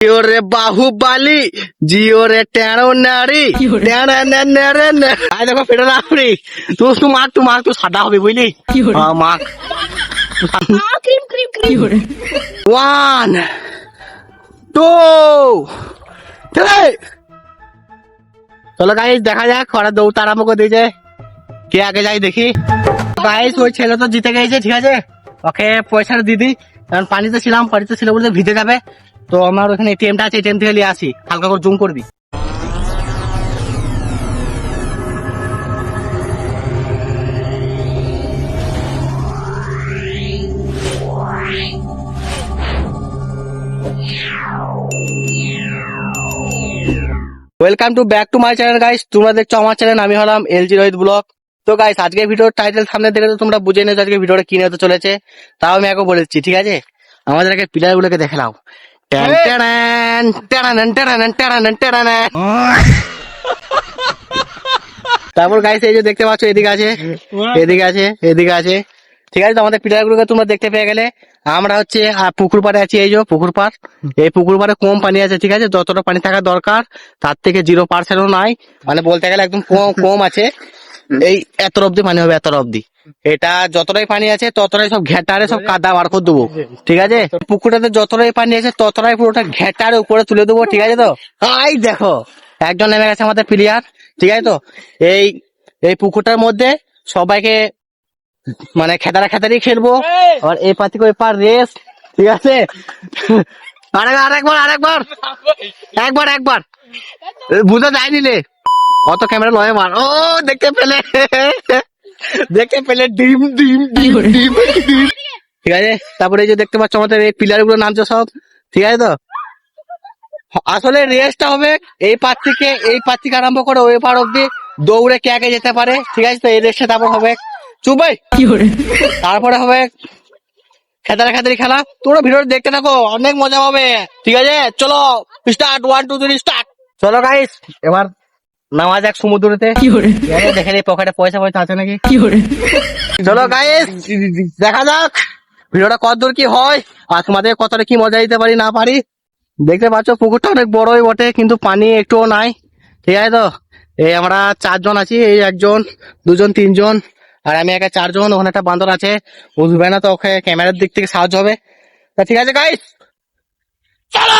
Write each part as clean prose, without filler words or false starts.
जियो रे बाहुबली जियो रे टेणो नारी দেখো ফেটে না আপনি তুই মার তুই সাদা হবে বুঝলি মাক ওয়ান টু চলো গাইস দেখা যাক ওরা দৌড় আরম্ভ করে দিয়েছে কে আগে যাই দেখি গাইস ওই ছেলে তো জিতে গেছে ঠিক আছে ওকে পয়সাটা দিদি কারণ পানিতে ছিলাম বলতে ভিজে যাবে তো আমার ওখানে এটিএমটা আছে এটিএম থেকে নিয়ে আসি হালকা করে জুম করবি welcome to back to my channel guys তোমরা দেখছো আমার চ্যানেল আমি হলাম এলজি রোহিত ব্লগ তো গাইস আজকে ভিডিওর টাইটেল সামনে দেখে তো তোমরা বুঝে নিয়েছো আজকে ভিডিওটা কি নিয়ে চলেছে তাও আমি আগে বলেছি ঠিক আছে আমাদের আগে প্লেয়ার গুলোকে দেখে নাও তারপর গাইস এই যে দেখতে পাচ্ছ এদিকে আছে ঠিক আছে তো আমাদের প্লেয়ার গুলোকে তোমরা দেখতে পেয়ে গেলে আমরা হচ্ছে পুকুর পাড়ে আছি এই যে পুকুর পাড় এই পুকুর পাড়ে কম পানি আছে ঠিক আছে যতটা পানি থাকা দরকার তার থেকে 0% নাই মানে বলতে গেলে একদম কম আছে এই এত অব্দি পানি হবে এত অব্দি এটা যতটাই পানি আছে ততটাই সব ঘেটারে সব কাদা বার করে দেবো ঠিক আছে পুকুরটাতে যতটাই পানি আছে ততটাই পুরোটা ঘেটারে উপরে তুলে দেবো ঠিক আছে তো এই দেখো একজন নেমে গেছে আমাদের প্লেয়ার ঠিক আছে তো এই পুকুরটার মধ্যে সবাইকে মানে খেতারি খেলবো আর এই পার থেকে ওই পার রেস ঠিক আছে আরেকবার বুঝা যায় নিলে অত ক্যামেরা লয়ে মার ও দেখতে পেলে ডিম ঠিক আছে তারপরে এই যে দেখতে পাচ্ছ আমাদের এই পিলার গুলো নামছে সব ঠিক আছে তো আসলে রেসটা হবে এই পার থেকে আরম্ভ করে ওই পার অব্দি দৌড়ে কে আগে যেতে পারে ঠিক আছে তো এই রেসটা তারপর হবে চুপ ভাই তারপরে হবে খেতারি খেলা তোমরা ভিডিও দেখতে থাকো অনেক মজা হবে ঠিক আছে চলো স্টার্ট 1 2 3 স্টার্ট চলো গাইস এবার নামা যাক সমুদ্রতে দেখে নেই পকেটে পয়সা আছে নাকি চলো গাইস দেখা যাক ভিডিওটা কতদূর কি হয় আর তোমাদের কতটা কি মজা দিতে পারি না পারি দেখতে পাচ্ছ পুকুরটা অনেক বড়ই বটে কিন্তু পানি একটুও নাই ঠিক আছে তো এই আমরা 4 জন আছি এই 1 জন 2 জন 3 জন আর আমি একা 4 জন ওখানে একটা বান্দর আছে বুঝবে না তো ওকে ক্যামেরার দিক থেকে সাহায্য হবে তা ঠিক আছে গাইস চলো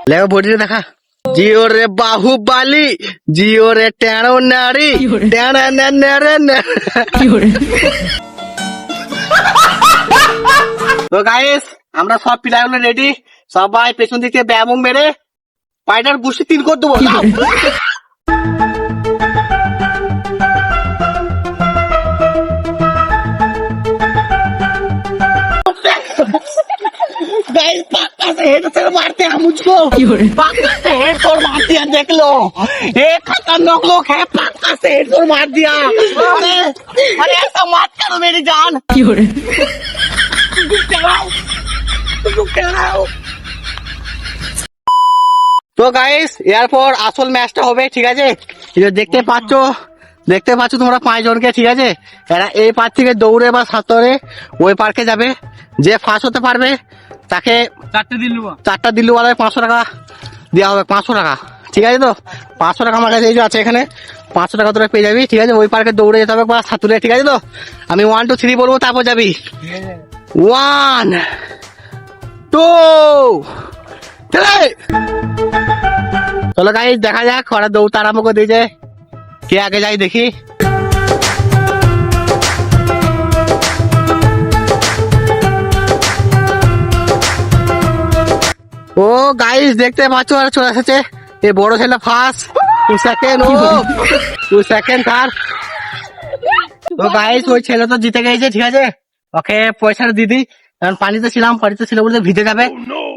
লেও বডিতে দেখা জিও রে বাহুবলি জিও রে টেণো নারী তো গাইস আমরা সব প্লেয়ারগুলো রেডি সবাই পেছন দিকে ব্যায়াম মেরে পায়টার গুষ্টি 3 করে দেবো हेड से मारते हैं मुझको पक्का से हेड और मार दिया देख लो एक खतरनाक लोग है पक्का से हेड और मार दिया अरे ऐसा मत करो मेरी जान তো গাইস এরপর আসল ম্যাচটা হবে ঠিক আছে দেখতে পাচ্ছ তোমরা 5 জনকে ঠিক আছে এরা এই পার থেকে দৌড়ে বা সাঁতরে ওই পার্কে যাবে যে ফার্স্ট হতে পারবে তাকে 4টা দিল্লু 500 টাকা দেওয়া হবে 500 টাকা ঠিক আছে তো 500 টাকা আমার কাছে এই যে আছে এখানে 500 টাকা তোরা পেয়ে যাবি ঠিক আছে ওই পার্কে দৌড়ে যেতে হবে বা সাঁতুরে ঠিক আছে তো আমি 1 2 3 বলবো তারপর যাবি 1 2 3 চলো গাইস দেখা যাক ওরা দৌড় আরম্ভ করে দিয়েছে কে আগে যাই দেখি ও গাইস দেখতে পাচ্ছ আর চলে এসেছে এই বড় ছেলে ফার্স্ট 2 সেকেন্ড থার্ড তো গাইস ওই ছেলে তো জিতে গেছে ঠিক আছে ওকে পয়সাটা দিদি কারণ পানিতে ছিলাম বলতে ভিজে যাবে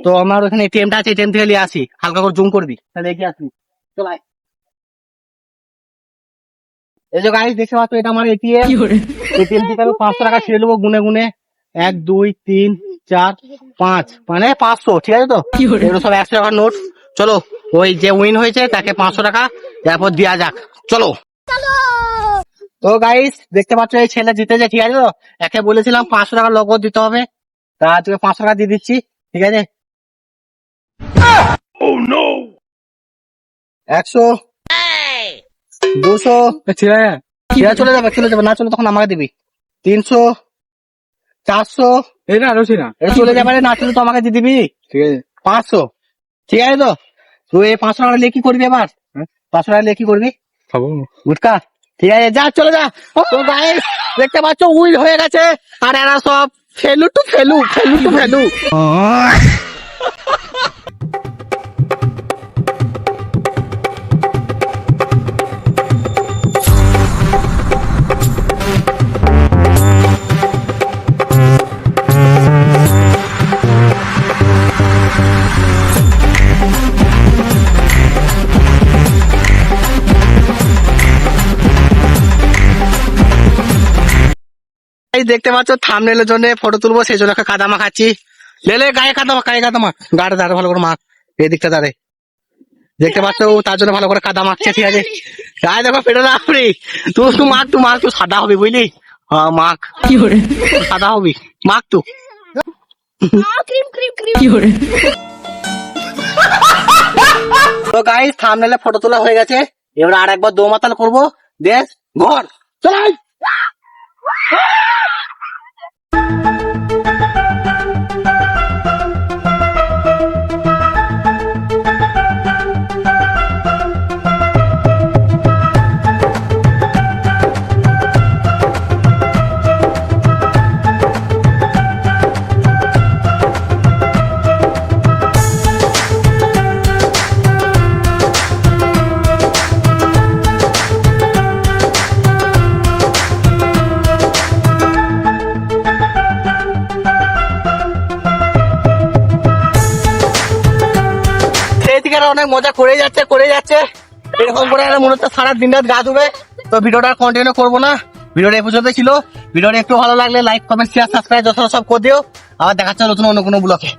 তো আমার ওখানে এটিএমটা আছে এটিএম থেকে নিয়ে আসি হালকা করে জুম করবি তাহলে এগিয়ে আসবি চল আয় এই যে গাইস দেখতে পাচ্ছ এটা আমার এটিএম থেকে আমি 500 টাকা ছেড়ে দেবো গুনে 1 2 3 4 5 মানে 500 ঠিক আছে তো এগুলো সব 100 টাকার নোট চলো ওই যে উইন হয়েছে তাকে 500 টাকা এরপর দেওয়া যাক চলো তো গাইস দেখতে পাচ্ছ এই ছেলে জিতেছে ঠিক আছে তো একে বলেছিলাম 500 টাকা নগদ দিতে হবে তা তোকে 500 টাকা দিয়ে দিচ্ছি ঠিক আছে 100 200 ঠিক আছে চলে যাবে না চলে তখন আমাকে দিবি 300 400 এই না রসি না এটা চলে যাবে না চলে তো আমাকে দিয়ে দিবি ঠিক আছে 500 ঠিক আছে তো তুই এই 500 টাকা নিয়ে কি করবি এবার 500 টাকা নিয়ে কি করবি খাবো গুটকা ঠিক আছে যা চলে যা তো গাইস দেখতে পাচ্ছ উইল হয়ে গেছে আর এরা সব ফেলু টু ফেলু এই দেখতে পাচ্ছ থাম্বনেলের জন্য ফটো তুলবো সেই জন্য একটা কাদা মাখাচ্ছি লেলে গায়ে কাদা মাখ গাড়ে দাঁড়ে ভালো করে মাখ এই দিকটা দাঁড়ে দেখতে পাচ্ছ ও তার জন্য ভালো করে কাদা মাখছে ঠিক আছে গায়ে দেখো ফেটে না আপনি তুই মাখ তুই সাদা হবি বুঝলি হ্যাঁ মাখ সাদা হবি মাখ তুই তো গাইস থাম্বনেলে ফটো তোলা হয়ে গেছে এবার আর একবার দো মাতাল করবো দেশ ঘর চল অনেক মজা করে যাচ্ছে এরকম করে মনে হচ্ছে সারা দিন রাত গা ধুবে তো ভিডিওটা কন্টিনিউ করবো না ভিডিওটা এই পর্যন্ত ছিল ভিডিওটা একটু ভালো লাগলে লাইক কমেন্ট শেয়ার সাবস্ক্রাইব যত সব করে দিও আবার দেখা হচ্ছে নতুন অন্য কোনো ব্লগে